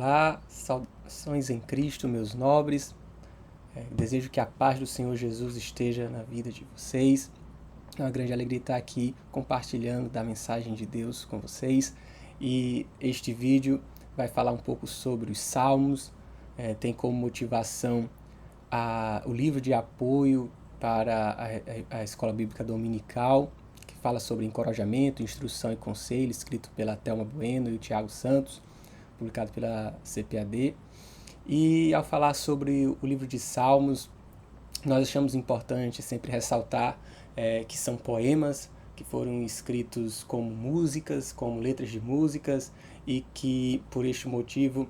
Olá, saudações em Cristo, meus nobres. Desejo que a paz do Senhor Jesus esteja na vida de vocês. É uma grande alegria estar aqui compartilhando da mensagem de Deus com vocês. E este vídeo vai falar um pouco sobre os Salmos. Tem como motivação o livro de apoio para a Escola Bíblica Dominical, que fala sobre encorajamento, instrução e conselho, escrito pela Thelma Bueno e o Tiago Santos, publicado pela CPAD. E ao falar sobre o livro de Salmos, nós achamos importante sempre ressaltar que são poemas que foram escritos como músicas, como letras de músicas, e que por este motivo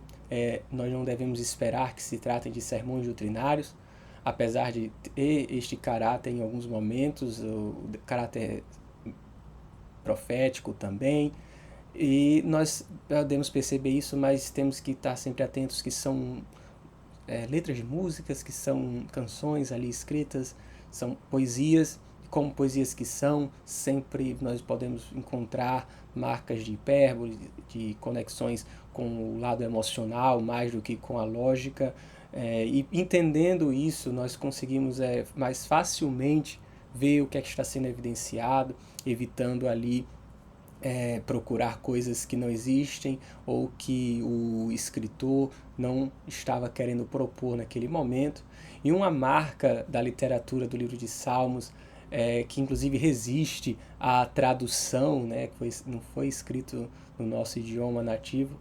nós não devemos esperar que se tratem de sermões doutrinários, apesar de ter este caráter em alguns momentos, o caráter profético também. E nós podemos perceber isso, mas temos que estar sempre atentos que são letras de músicas, que são canções ali escritas, são poesias, e como poesias que são, sempre nós podemos encontrar marcas de hipérbole, de conexões com o lado emocional, mais do que com a lógica, e entendendo isso, nós conseguimos mais facilmente ver o que é que está sendo evidenciado, evitando ali procurar coisas que não existem ou que o escritor não estava querendo propor naquele momento. E uma marca da literatura do livro de Salmos, que inclusive resiste à tradução, né, que não foi escrito no nosso idioma nativo,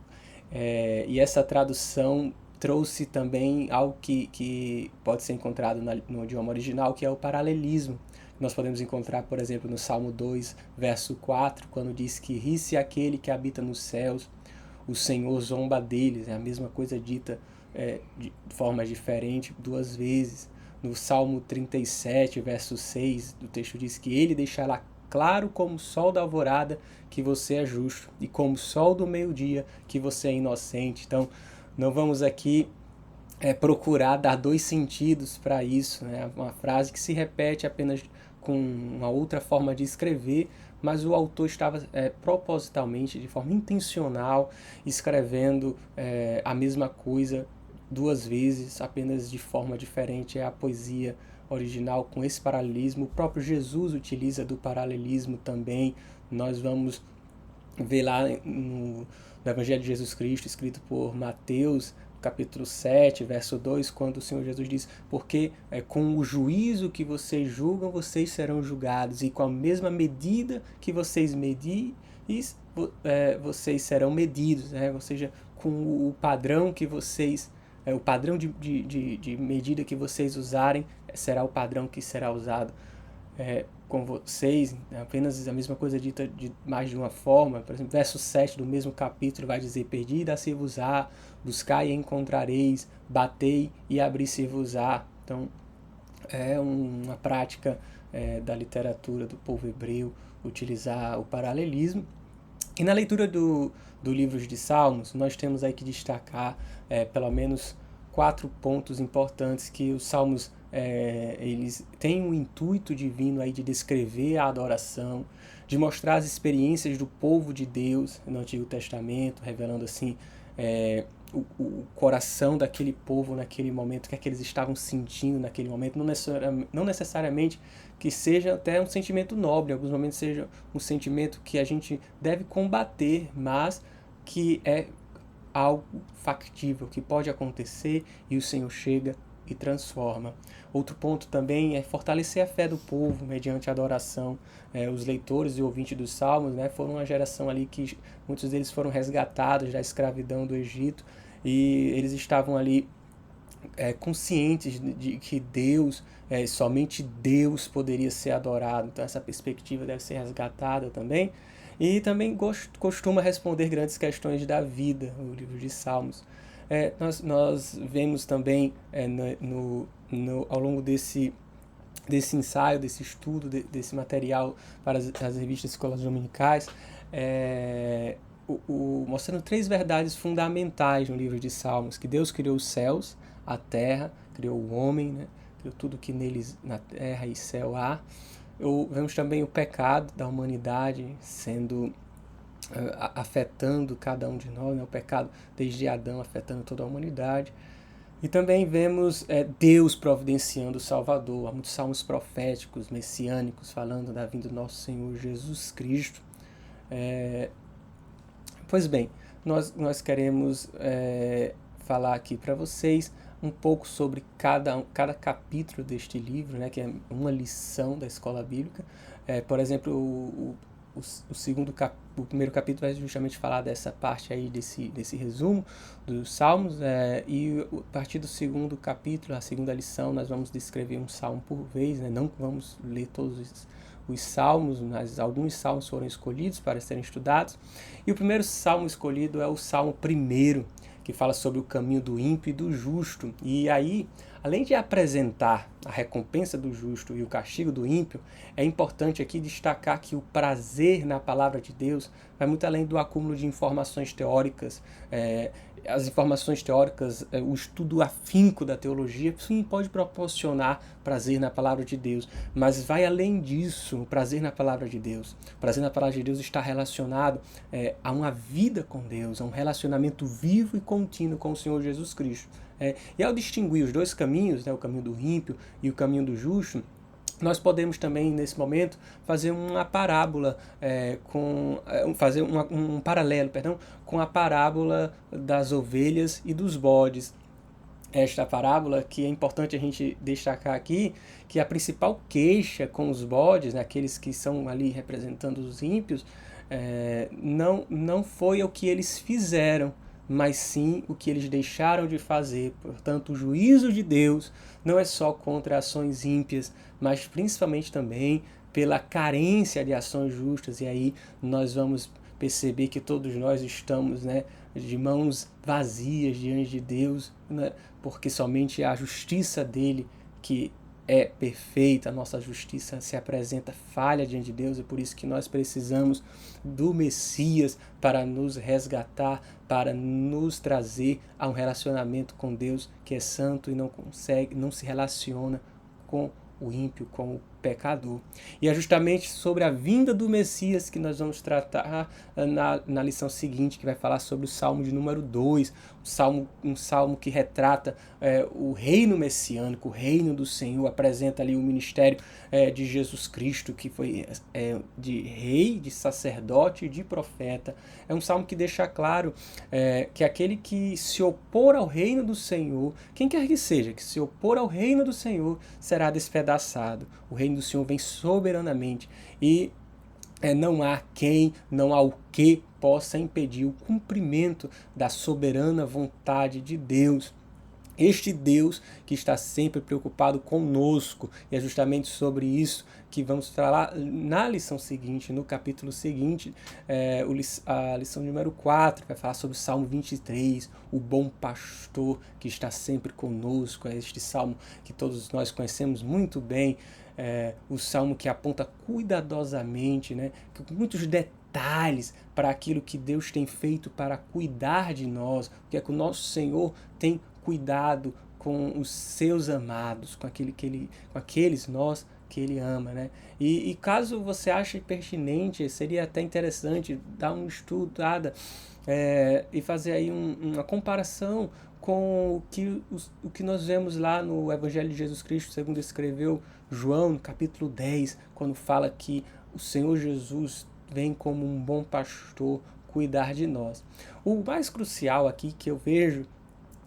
e essa tradução trouxe também algo que pode ser encontrado no idioma original, que é o paralelismo. Nós podemos encontrar, por exemplo, no Salmo 2, verso 4, quando diz que ri-se aquele que habita nos céus, o Senhor zomba deles. É a mesma coisa dita de forma diferente duas vezes. No Salmo 37, verso 6, o texto diz que ele deixará claro como o sol da alvorada que você é justo, e como o sol do meio-dia que você é inocente. Então, não vamos aqui procurar dar dois sentidos para isso, né? Uma frase que se repete apenas com uma outra forma de escrever, mas o autor estava propositalmente, de forma intencional, escrevendo a mesma coisa duas vezes, apenas de forma diferente. É a poesia original com esse paralelismo. O próprio Jesus utiliza do paralelismo também. Nós vamos ver lá no Evangelho de Jesus Cristo, escrito por Mateus, capítulo 7, verso 2, quando o Senhor Jesus diz: porque com o juízo que vocês julgam, vocês serão julgados, e com a mesma medida que vocês medirem, vocês serão medidos, né? Ou seja, com o padrão que vocês, o padrão de medida que vocês usarem, será o padrão que será usado com vocês. Apenas a mesma coisa dita de mais de uma forma. Por exemplo, verso 7 do mesmo capítulo vai dizer: pedi, dá-se-vos-á, buscai e encontrareis, batei e abri-se-vos-á. Então, é uma prática da literatura do povo hebreu utilizar o paralelismo. E na leitura do livro de Salmos, nós temos aí que destacar pelo menos 4 pontos importantes que os Salmos eles têm um intuito divino aí de descrever a adoração, de mostrar as experiências do povo de Deus no Antigo Testamento, revelando assim o coração daquele povo naquele momento, o que é que eles estavam sentindo naquele momento, não necessariamente que seja até um sentimento nobre, em alguns momentos seja um sentimento que a gente deve combater, mas que é algo factível, que pode acontecer e o Senhor chega e transforma. Outro ponto também é fortalecer a fé do povo mediante a adoração. Os leitores e ouvintes dos Salmos, né, foram uma geração ali que muitos deles foram resgatados da escravidão do Egito, e eles estavam ali conscientes de que Deus, somente Deus poderia ser adorado. Então essa perspectiva deve ser resgatada também. E também costuma responder grandes questões da vida, o livro de Salmos. Nós vemos também ao longo desse ensaio, desse estudo, desse material para as revistas escolas dominicais, mostrando 3 verdades fundamentais no livro de Salmos: que Deus criou os céus, a terra, criou o homem, né? Criou tudo que neles na terra e céu há. Vemos também o pecado da humanidade sendo afetando cada um de nós, né? O pecado desde Adão afetando toda a humanidade. E também vemos Deus providenciando o Salvador. Há muitos salmos proféticos, messiânicos, falando da vinda do nosso Senhor Jesus Cristo. Pois bem, nós queremos falar aqui para vocês um pouco sobre cada capítulo deste livro, né, que é uma lição da escola bíblica. Por exemplo, o primeiro capítulo vai justamente falar dessa parte aí, desse resumo dos salmos, e a partir do segundo capítulo, a segunda lição, nós vamos descrever um salmo por vez, né? Não vamos ler todos os salmos, mas alguns salmos foram escolhidos para serem estudados. E o primeiro salmo escolhido é o Salmo 1, que fala sobre o caminho do ímpio e do justo. E aí, além de apresentar a recompensa do justo e o castigo do ímpio, é importante aqui destacar que o prazer na palavra de Deus vai muito além do acúmulo de informações teóricas. As informações teóricas, o estudo afinco da teologia, sim, pode proporcionar prazer na palavra de Deus, mas vai além disso, o prazer na palavra de Deus. O prazer na palavra de Deus está relacionado a uma vida com Deus, a um relacionamento vivo e contínuo com o Senhor Jesus Cristo. E ao distinguir os dois caminhos, né, o caminho do ímpio e o caminho do justo, nós podemos também, nesse momento, fazer uma parábola, fazer um paralelo, com a parábola das ovelhas e dos bodes. Esta parábola, que é importante a gente destacar aqui, que a principal queixa com os bodes, né, aqueles que são ali representando os ímpios, não foi o que eles fizeram, mas sim o que eles deixaram de fazer. Portanto, o juízo de Deus não é só contra ações ímpias, mas principalmente também pela carência de ações justas. E aí nós vamos perceber que todos nós estamos, né, de mãos vazias diante de Deus, né, porque somente a justiça dele que é perfeita, a nossa justiça se apresenta falha diante de Deus, e por isso que nós precisamos do Messias para nos resgatar, para nos trazer a um relacionamento com Deus que é santo e não se relaciona com o ímpio, com o pecador. E é justamente sobre a vinda do Messias que nós vamos tratar na lição seguinte, que vai falar sobre o Salmo de número 2, um salmo que retrata o reino messiânico, o reino do Senhor, apresenta ali o ministério de Jesus Cristo, que foi de rei, de sacerdote e de profeta. É um salmo que deixa claro que aquele que se opor ao reino do Senhor, quem quer que seja, que se opor ao reino do Senhor, será despedaçado. O reino do Senhor vem soberanamente e não há o que possa impedir o cumprimento da soberana vontade de Deus. Este Deus que está sempre preocupado conosco, e é justamente sobre isso que vamos falar na lição seguinte, no capítulo seguinte, a lição número 4, vai falar sobre o Salmo 23, o bom pastor que está sempre conosco. É este salmo que todos nós conhecemos muito bem, o salmo que aponta cuidadosamente, né, com muitos detalhes para aquilo que Deus tem feito para cuidar de nós, o que é que o nosso Senhor tem cuidado com os seus amados, com aqueles nós que ele ama, né? E caso você ache pertinente, seria até interessante dar uma estudada e fazer aí uma comparação com o que nós vemos lá no Evangelho de Jesus Cristo, segundo escreveu João, no capítulo 10, quando fala que o Senhor Jesus vem como um bom pastor cuidar de nós. O mais crucial aqui que eu vejo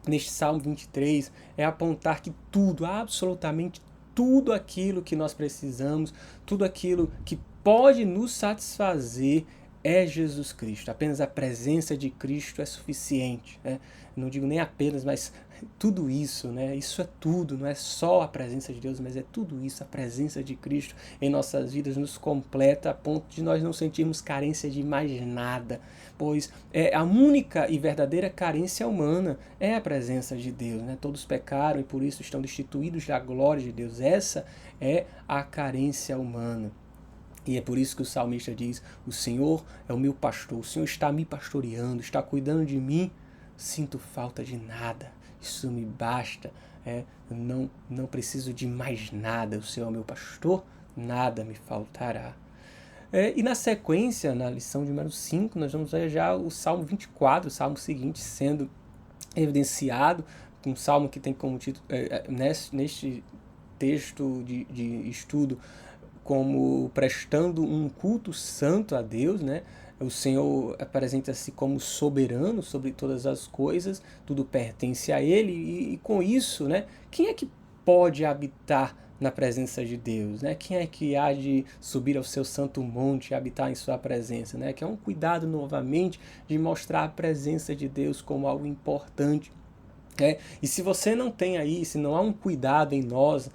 neste Salmo 23 é apontar que tudo, absolutamente tudo aquilo que nós precisamos, tudo aquilo que pode nos satisfazer é Jesus Cristo. Apenas a presença de Cristo é suficiente, né? Não digo nem apenas, mas tudo isso, né? Isso é tudo, não é só a presença de Deus, mas é tudo isso. A presença de Cristo em nossas vidas nos completa a ponto de nós não sentirmos carência de mais nada, pois a única e verdadeira carência humana é a presença de Deus, né? Todos pecaram e por isso estão destituídos da glória de Deus. Essa é a carência humana. E é por isso que o salmista diz: o Senhor é o meu pastor, o Senhor está me pastoreando, está cuidando de mim, sinto falta de nada, isso me basta, não preciso de mais nada, o Senhor é o meu pastor, nada me faltará. E na sequência, na lição de número 5, nós vamos ver já o Salmo 24, o Salmo seguinte, sendo evidenciado, um salmo que tem como título, neste texto de estudo, como prestando um culto santo a Deus, né? O Senhor apresenta-se como soberano sobre todas as coisas, tudo pertence a Ele, e com isso, né, quem é que pode habitar na presença de Deus, né? Quem é que há de subir ao seu santo monte e habitar em sua presença, né? Que é um cuidado novamente de mostrar a presença de Deus como algo importante. E se você não tem aí, se não há um cuidado em nós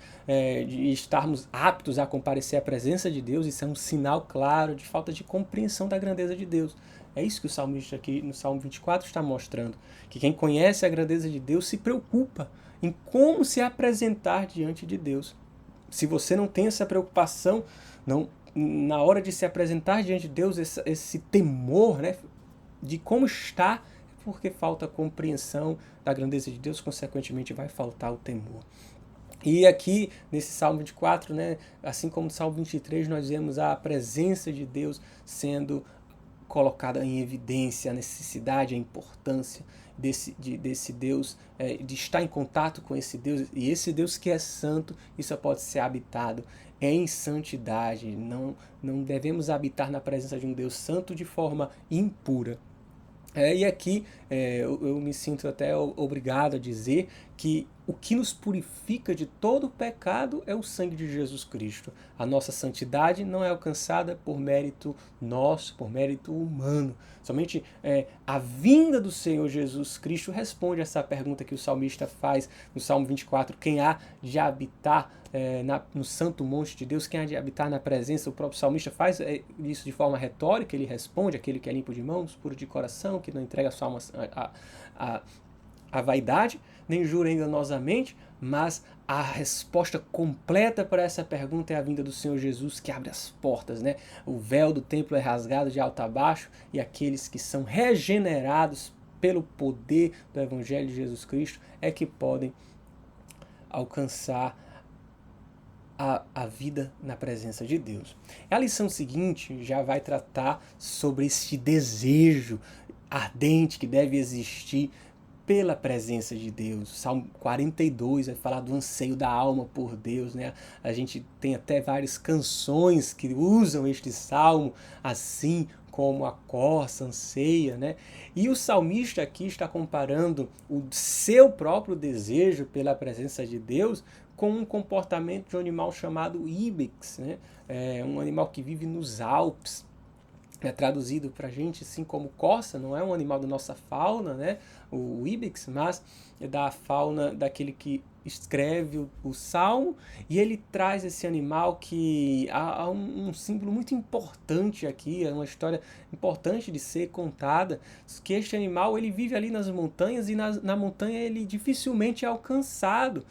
de estarmos aptos a comparecer à presença de Deus, isso é um sinal claro de falta de compreensão da grandeza de Deus. É isso que o salmista aqui no Salmo 24 está mostrando, que quem conhece a grandeza de Deus se preocupa em como se apresentar diante de Deus. Se você não tem essa preocupação, não, na hora de se apresentar diante de Deus, esse temor, né, de como está, porque falta compreensão da grandeza de Deus, consequentemente vai faltar o temor. E aqui, nesse Salmo 24, né, assim como no Salmo 23, nós vemos a presença de Deus sendo colocada em evidência, a necessidade, a importância desse Deus, de estar em contato com esse Deus, e esse Deus que é santo, e só pode ser habitado em santidade. Não devemos habitar na presença de um Deus santo de forma impura. E aqui eu me sinto até obrigado a dizer que o que nos purifica de todo o pecado é o sangue de Jesus Cristo. A nossa santidade não é alcançada por mérito nosso, por mérito humano. Somente a vinda do Senhor Jesus Cristo responde a essa pergunta que o salmista faz no Salmo 24. Quem há de habitar no santo monte de Deus, quem há de habitar na presença? O próprio salmista faz isso de forma retórica, ele responde: aquele que é limpo de mãos, puro de coração, que não entrega a sua alma a vaidade, nem jura enganosamente, mas a resposta completa para essa pergunta é a vinda do Senhor Jesus, que abre as portas, né? O véu do templo é rasgado de alto a baixo, e aqueles que são regenerados pelo poder do Evangelho de Jesus Cristo é que podem alcançar a vida na presença de Deus. A lição seguinte já vai tratar sobre esse desejo ardente que deve existir pela presença de Deus. Salmo 42 vai falar do anseio da alma por Deus, né? A gente tem até várias canções que usam este salmo, assim como a corça anseia, né? E o salmista aqui está comparando o seu próprio desejo pela presença de Deus com um comportamento de um animal chamado ibex, né? Um animal que vive nos Alpes. Traduzido para a gente assim como corça, não é um animal da nossa fauna, né? O ibex, mas é da fauna daquele que escreve o salmo, e ele traz esse animal que há um símbolo muito importante aqui, é uma história importante de ser contada, que este animal ele vive ali nas montanhas, e na montanha ele dificilmente é alcançado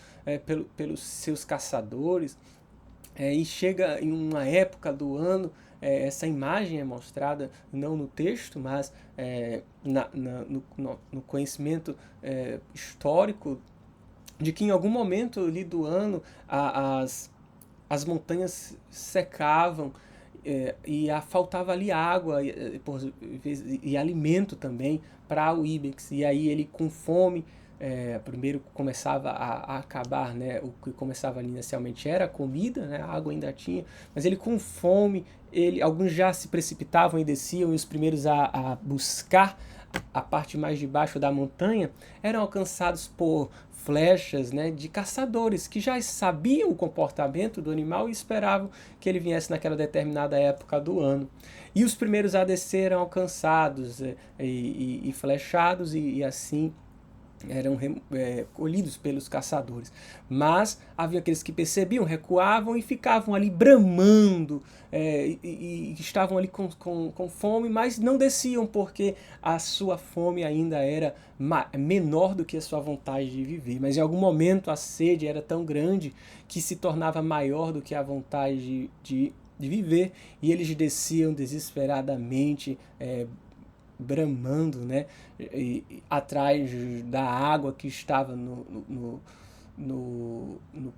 pelos seus caçadores, e chega em uma época do ano. Essa imagem é mostrada não no texto, mas no conhecimento histórico, de que em algum momento ali do ano as montanhas secavam e faltava ali água e alimento também para o ibex. E aí ele, com fome, primeiro começava a acabar, né? O que começava ali inicialmente era a comida, né? A água ainda tinha, mas ele, com fome, alguns já se precipitavam e desciam, e os primeiros a buscar a parte mais de baixo da montanha eram alcançados por flechas, né, de caçadores que já sabiam o comportamento do animal e esperavam que ele viesse naquela determinada época do ano. E os primeiros a descer eram alcançados e flechados, e assim eram colhidos pelos caçadores. Mas havia aqueles que percebiam, recuavam e ficavam ali bramando, e estavam ali com fome, mas não desciam porque a sua fome ainda era menor do que a sua vontade de viver. Mas em algum momento a sede era tão grande que se tornava maior do que a vontade de viver, e eles desciam desesperadamente, bramando, né, atrás da água que estava no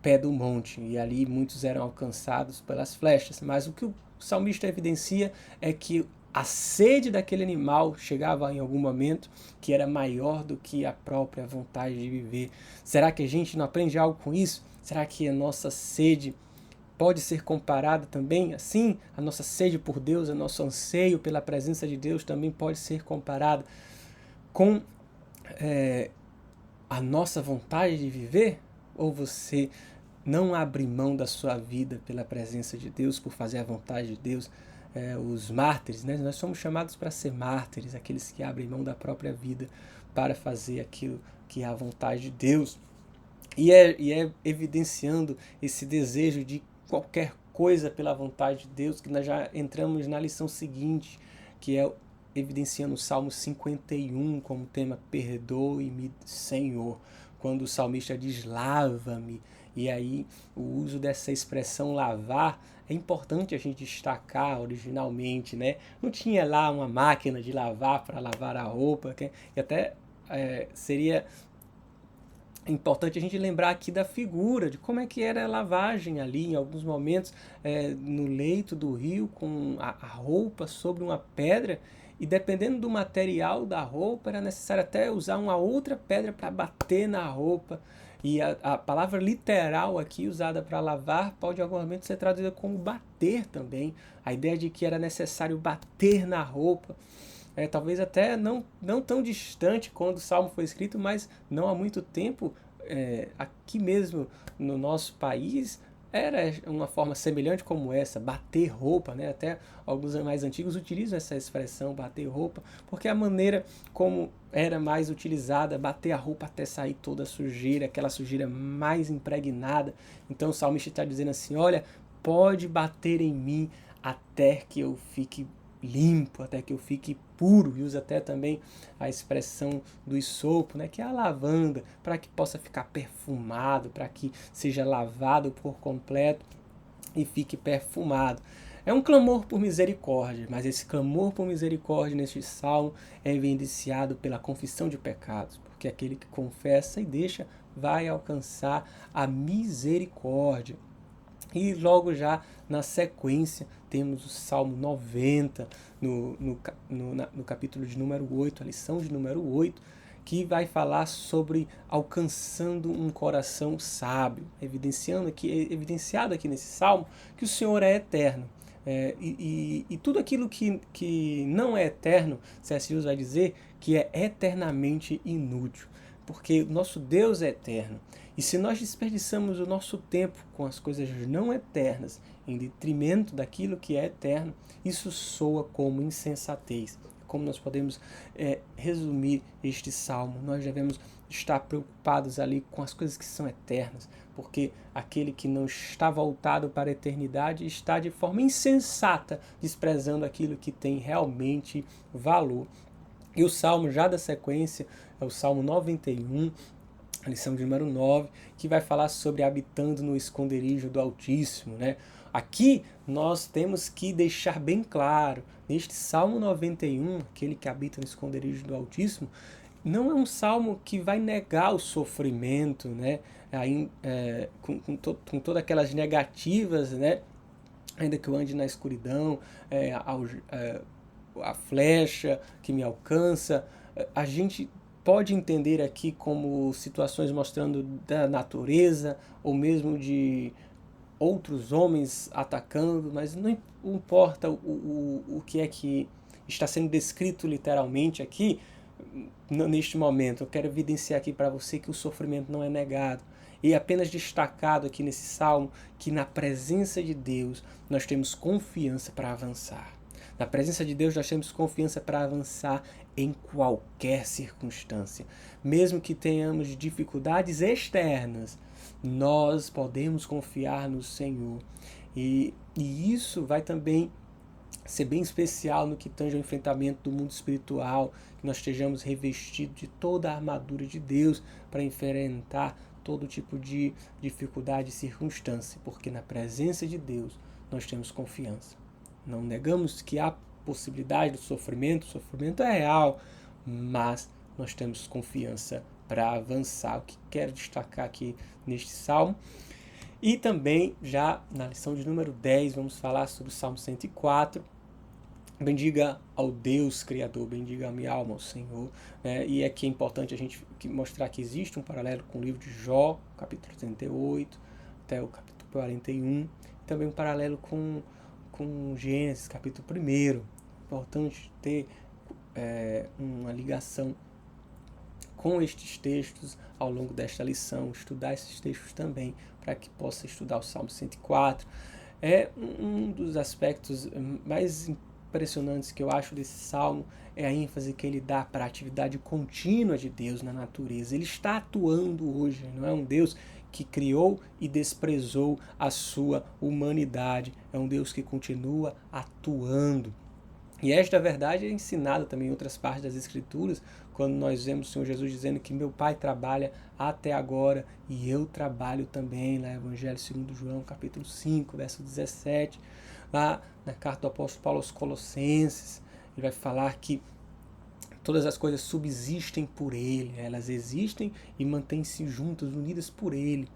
pé do monte, e ali muitos eram alcançados pelas flechas. Mas o que o o salmista evidencia é que a sede daquele animal chegava em algum momento que era maior do que a própria vontade de viver. Será que a gente não aprende algo com isso? Será que a nossa sede pode ser comparada também assim? A nossa sede por Deus, o nosso anseio pela presença de Deus também pode ser comparado com a nossa vontade de viver? Ou você não abre mão da sua vida pela presença de Deus, por fazer a vontade de Deus? Os mártires, né? Nós somos chamados para ser mártires, aqueles que abrem mão da própria vida para fazer aquilo que é a vontade de Deus. E é evidenciando esse desejo de qualquer coisa pela vontade de Deus que nós já entramos na lição seguinte, que é evidenciando o Salmo 51 como tema: perdoe-me, Senhor. Quando o salmista diz lava-me, e aí o uso dessa expressão lavar é importante a gente destacar originalmente, né? Não tinha lá uma máquina de lavar para lavar a roupa, e até seria importante a gente lembrar aqui da figura, de como é que era a lavagem ali, em alguns momentos, no leito do rio, com a roupa sobre uma pedra, e dependendo do material da roupa, era necessário até usar uma outra pedra para bater na roupa. E a palavra literal aqui usada para lavar pode em algum momento ser traduzida como bater também. A ideia de que era necessário bater na roupa. Talvez até não tão distante quando o Salmo foi escrito, mas não há muito tempo, aqui mesmo no nosso país, era uma forma semelhante como essa, bater roupa, né? Até alguns mais antigos utilizam essa expressão, bater roupa, porque a maneira como era mais utilizada, bater a roupa até sair toda a sujeira, aquela sujeira mais impregnada. Então o salmista está dizendo assim: olha, pode bater em mim até que eu fique limpo, até que eu fique puro, e usa até também a expressão do hisopo, né, que é a lavanda, para que possa ficar perfumado, para que seja lavado por completo e fique perfumado. É um clamor por misericórdia, mas esse clamor por misericórdia neste salmo é evidenciado pela confissão de pecados, porque aquele que confessa e deixa vai alcançar a misericórdia. E logo já na sequência temos o Salmo 90, no capítulo de número 8, a lição de número 8, que vai falar sobre alcançando um coração sábio, evidenciado aqui nesse Salmo que o Senhor é eterno. E tudo aquilo que não é eterno, C.S. Lewis vai dizer que é eternamente inútil, porque nosso Deus é eterno. E se nós desperdiçamos o nosso tempo com as coisas não eternas, em detrimento daquilo que é eterno, isso soa como insensatez. Como nós podemos resumir este salmo? Nós devemos estar preocupados ali com as coisas que são eternas, porque aquele que não está voltado para a eternidade está de forma insensata desprezando aquilo que tem realmente valor. E o salmo já da sequência é o Salmo 91, a lição de número 9, que vai falar sobre habitando no esconderijo do Altíssimo, né? Aqui nós temos que deixar bem claro, neste Salmo 91, aquele que habita no esconderijo do Altíssimo, não é um salmo que vai negar o sofrimento, né? Com todas aquelas negativas, né? Ainda que eu ande na escuridão, a flecha que me alcança, a gente pode entender aqui como situações mostrando da natureza ou mesmo de outros homens atacando, mas não importa o que é que está sendo descrito literalmente aqui, neste momento. Eu quero evidenciar aqui para você que o sofrimento não é negado. E é apenas destacado aqui nesse salmo que na presença de Deus nós temos confiança para avançar. Na presença de Deus nós temos confiança para avançar em qualquer circunstância. Mesmo que tenhamos dificuldades externas, nós podemos confiar no Senhor. E isso vai também ser bem especial no que tange ao enfrentamento do mundo espiritual, que nós estejamos revestidos de toda a armadura de Deus para enfrentar todo tipo de dificuldade e circunstância, porque na presença de Deus nós temos confiança. Não negamos que há possibilidade do sofrimento, o sofrimento é real, mas nós temos confiança para avançar. O que quero destacar aqui neste salmo. E também, já na lição de número 10, vamos falar sobre o Salmo 104. Bendiga ao Deus Criador, bendiga a minha alma, ao Senhor. E aqui é importante a gente mostrar que existe um paralelo com o livro de Jó, capítulo 38, até o capítulo 41. Também um paralelo com Gênesis, capítulo 1. Importante ter uma ligação com estes textos ao longo desta lição, estudar esses textos também, para que possa estudar o Salmo 104. É um dos aspectos mais impressionantes que eu acho desse salmo, é a ênfase que ele dá para a atividade contínua de Deus na natureza. Ele está atuando hoje, não é um Deus que criou e desprezou a sua humanidade, é um Deus que continua atuando. E esta verdade é ensinada também em outras partes das Escrituras, quando nós vemos o Senhor Jesus dizendo que meu Pai trabalha até agora e eu trabalho também, lá no Evangelho segundo João, capítulo 5, verso 17. Lá na carta do apóstolo Paulo aos Colossenses, ele vai falar que todas as coisas subsistem por Ele, elas existem e mantêm-se juntas, unidas por Ele.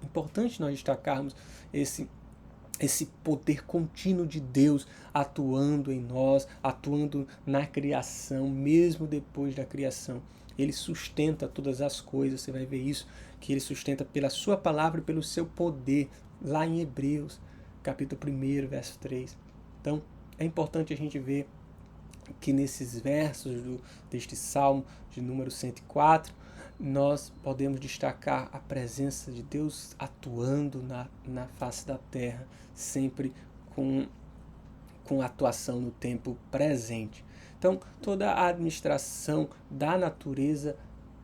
Importante nós destacarmos esse poder contínuo de Deus atuando em nós, atuando na criação, mesmo depois da criação. Ele sustenta todas as coisas, você vai ver isso, que ele sustenta pela sua palavra e pelo seu poder, lá em Hebreus, capítulo 1, verso 3. Então, é importante a gente ver que nesses versos deste Salmo de número 104, nós podemos destacar a presença de Deus atuando na face da terra, sempre com atuação no tempo presente. Então, toda a administração da natureza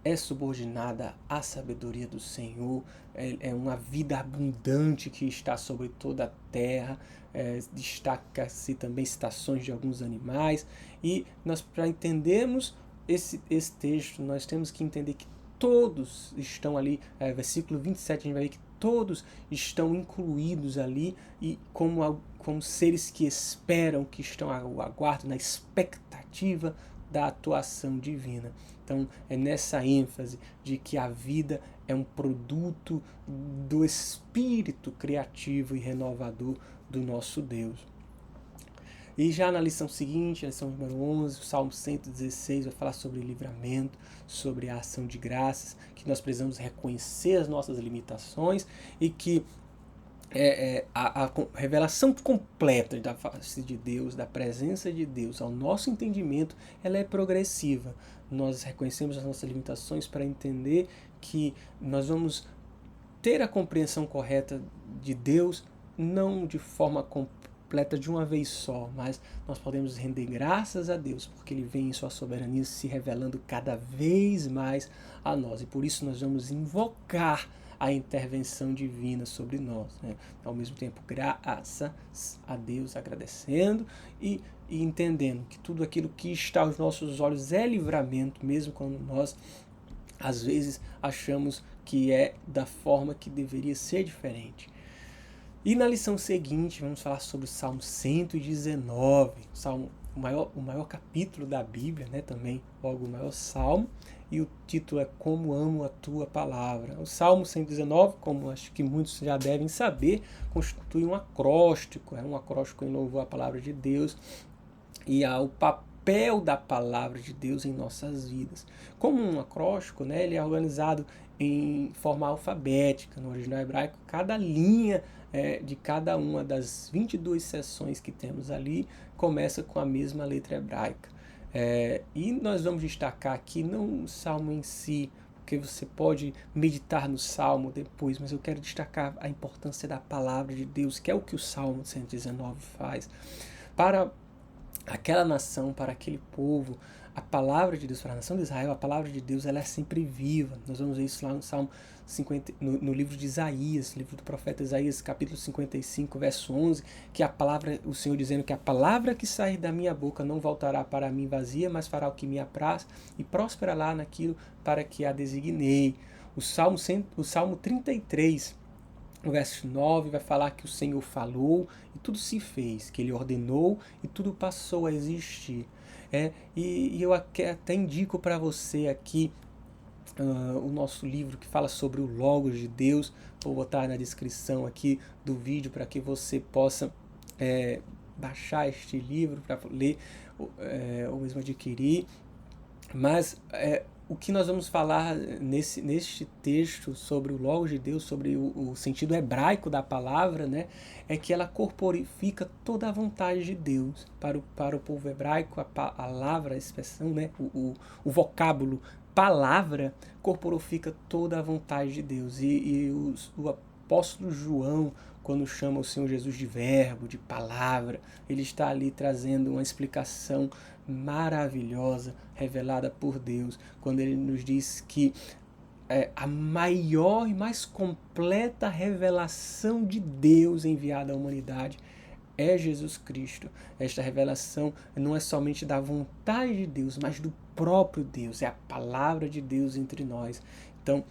é subordinada à sabedoria do Senhor, é uma vida abundante que está sobre toda a terra, destaca-se também citações de alguns animais, e nós, para entendermos esse texto, nós temos que entender que todos estão ali, versículo 27, a gente vai ver que todos estão incluídos ali, e como seres que esperam, que estão ao aguardo, na expectativa da atuação divina. Então, é nessa ênfase de que a vida é um produto do espírito criativo e renovador do nosso Deus. E já na lição seguinte, a lição número 11, o Salmo 116 vai falar sobre livramento, sobre a ação de graças, que nós precisamos reconhecer as nossas limitações e que a revelação completa da face de Deus, da presença de Deus ao nosso entendimento, ela é progressiva. Nós reconhecemos as nossas limitações para entender que nós vamos ter a compreensão correta de Deus, não de forma completa de uma vez só, mas nós podemos render graças a Deus, porque Ele vem em sua soberania se revelando cada vez mais a nós. E por isso nós vamos invocar a intervenção divina sobre nós, né? Ao mesmo tempo, graças a Deus, agradecendo e entendendo que tudo aquilo que está aos nossos olhos é livramento, mesmo quando nós, às vezes, achamos que é da forma que deveria ser diferente. E na lição seguinte, vamos falar sobre o Salmo 119, o maior capítulo da Bíblia, né? Também logo o maior salmo, e o título é Como Amo a Tua Palavra. O Salmo 119, como acho que muitos já devem saber, constitui um acróstico, é um acróstico em louvor à palavra de Deus e ao papel da palavra de Deus em nossas vidas. Como um acróstico, né, ele é organizado em forma alfabética, no original hebraico, cada linha de cada uma das 22 seções que temos ali começa com a mesma letra hebraica. E nós vamos destacar aqui não o salmo em si, porque você pode meditar no salmo depois, mas eu quero destacar a importância da palavra de Deus, que é o que o Salmo 119 faz. Para aquela nação, para aquele povo, a palavra de Deus, para a nação de Israel, a palavra de Deus ela é sempre viva. Nós vamos ver isso lá no Salmo 50, no livro de Isaías, livro do profeta Isaías, capítulo 55, verso 11, que a palavra, o Senhor dizendo que a palavra que sair da minha boca não voltará para mim vazia, mas fará o que me apraz e prosperará naquilo para que a designei. O Salmo 33, o verso 9 vai falar que o Senhor falou e tudo se fez, que Ele ordenou e tudo passou a existir. E eu até indico para você aqui o nosso livro que fala sobre o Logos de Deus. Vou botar na descrição aqui do vídeo para que você possa baixar este livro para ler ou mesmo adquirir. Mas o que nós vamos falar neste texto sobre o Logos de Deus, sobre o sentido hebraico da palavra, né, é que ela corporifica toda a vontade de Deus. Para o povo hebraico, a palavra, a expressão, né, o vocábulo palavra corporifica toda a vontade de Deus. O apóstolo João, quando chama o Senhor Jesus de verbo, de palavra, ele está ali trazendo uma explicação maravilhosa, revelada por Deus, quando ele nos diz que a maior e mais completa revelação de Deus enviada à humanidade é Jesus Cristo. Esta revelação não é somente da vontade de Deus, mas do próprio Deus, é a palavra de Deus entre nós. Então,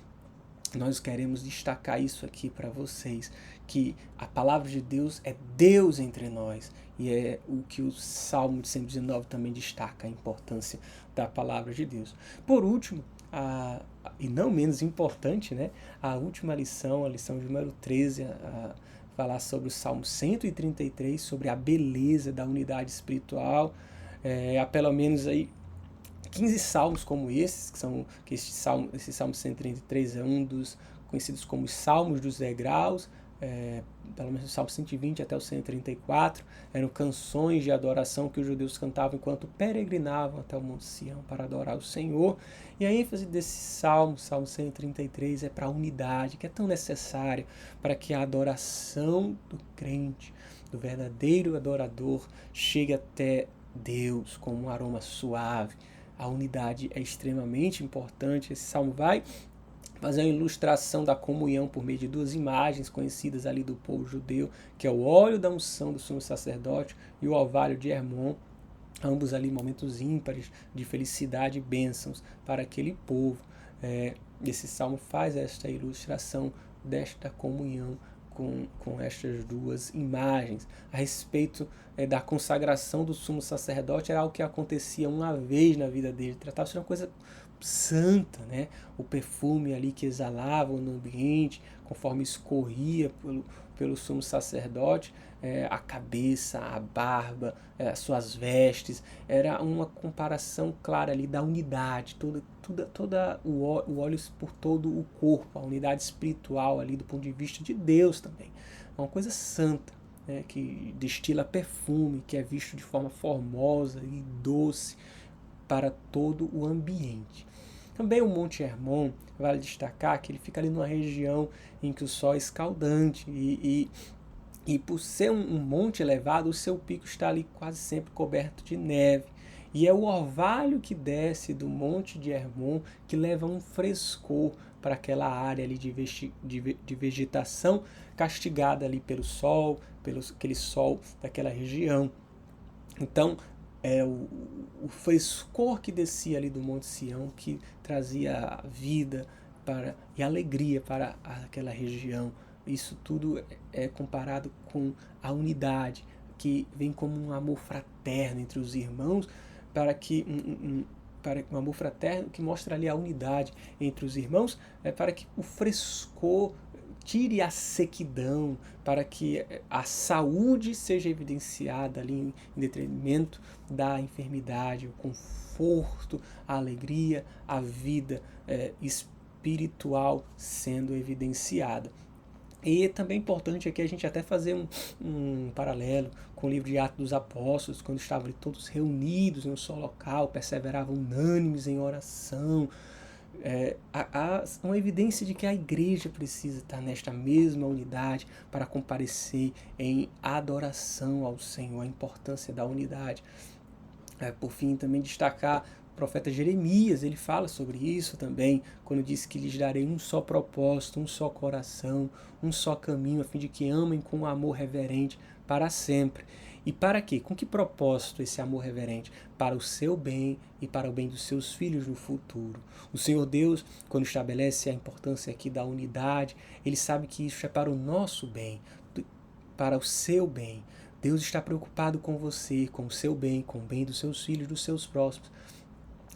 nós queremos destacar isso aqui para vocês, que a palavra de Deus é Deus entre nós. E é o que o Salmo 119 também destaca, a importância da palavra de Deus. Por último, e não menos importante, né, a última lição, a lição de número 13, falar sobre o Salmo 133, sobre a beleza da unidade espiritual. Há pelo menos aí 15 salmos como esses, que esse Salmo 133 é um dos conhecidos como os Salmos dos Degraus, pelo menos o Salmo 120 até o 134, eram canções de adoração que os judeus cantavam enquanto peregrinavam até o Monte Sião para adorar o Senhor. E a ênfase desse Salmo 133, é para a unidade, que é tão necessária para que a adoração do crente, do verdadeiro adorador, chegue até Deus como um aroma suave. A unidade é extremamente importante. Esse salmo vai fazer uma ilustração da comunhão por meio de duas imagens conhecidas ali do povo judeu, que é o óleo da unção do sumo sacerdote e o orvalho de Hermon, ambos ali momentos ímpares de felicidade e bênçãos para aquele povo. Esse salmo faz esta ilustração desta comunhão com estas duas imagens. A respeito da consagração do sumo sacerdote, era algo que acontecia uma vez na vida dele, tratava-se de uma coisa santa, né? O perfume ali que exalava no ambiente, conforme escorria pelo sumo sacerdote, a cabeça, a barba, as suas vestes, era uma comparação clara ali da unidade, toda o óleo por todo o corpo, a unidade espiritual ali do ponto de vista de Deus também. É uma coisa santa, né, que destila perfume, que é visto de forma formosa e doce para todo o ambiente. Também o Monte Hermon, vale destacar que ele fica ali numa região em que o sol é escaldante e por ser um monte elevado, o seu pico está ali quase sempre coberto de neve. E é o orvalho que desce do Monte de Hermon que leva um frescor para aquela área ali de vegetação castigada ali pelo sol, pelo aquele sol daquela região. Então, o frescor que descia ali do Monte Sião que trazia vida e alegria para aquela região. Isso tudo é comparado com a unidade, que vem como um amor fraterno entre os irmãos, para que para um amor fraterno que mostra ali a unidade entre os irmãos, para que o frescor tire a sequidão, para que a saúde seja evidenciada ali em detrimento da enfermidade, o conforto, a alegria, a vida espiritual sendo evidenciada. E também importante aqui a gente até fazer um paralelo com o livro de Atos dos Apóstolos, quando estavam ali todos reunidos em um só local, perseveravam unânimes em oração. Há uma evidência de que a igreja precisa estar nesta mesma unidade para comparecer em adoração ao Senhor, a importância da unidade. Por fim, também destacar o profeta Jeremias, ele fala sobre isso também, quando diz que lhes darei um só propósito, um só coração, um só caminho, a fim de que amem com um amor reverente para sempre. E para quê? Com que propósito esse amor reverente? Para o seu bem e para o bem dos seus filhos no futuro. O Senhor Deus, quando estabelece a importância aqui da unidade, ele sabe que isso é para o nosso bem, para o seu bem. Deus está preocupado com você, com o seu bem, com o bem dos seus filhos, dos seus próximos.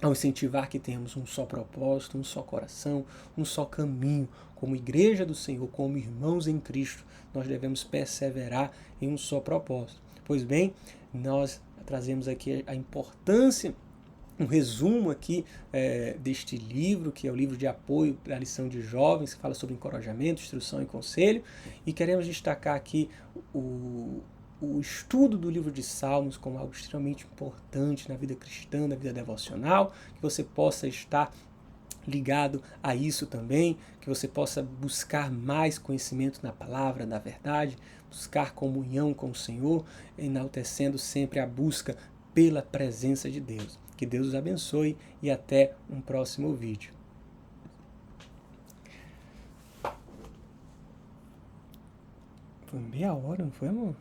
ao incentivar que tenhamos um só propósito, um só coração, um só caminho. Como igreja do Senhor, como irmãos em Cristo, nós devemos perseverar em um só propósito. Pois bem, nós trazemos aqui a importância, um resumo aqui deste livro, que é o livro de apoio para a lição de jovens, que fala sobre encorajamento, instrução e conselho, e queremos destacar aqui o estudo do livro de Salmos como algo extremamente importante na vida cristã, na vida devocional, que você possa estar ligado a isso também, que você possa buscar mais conhecimento na palavra, na verdade, buscar comunhão com o Senhor, enaltecendo sempre a busca pela presença de Deus. Que Deus os abençoe e até um próximo vídeo. Foi meia hora, não foi, amor?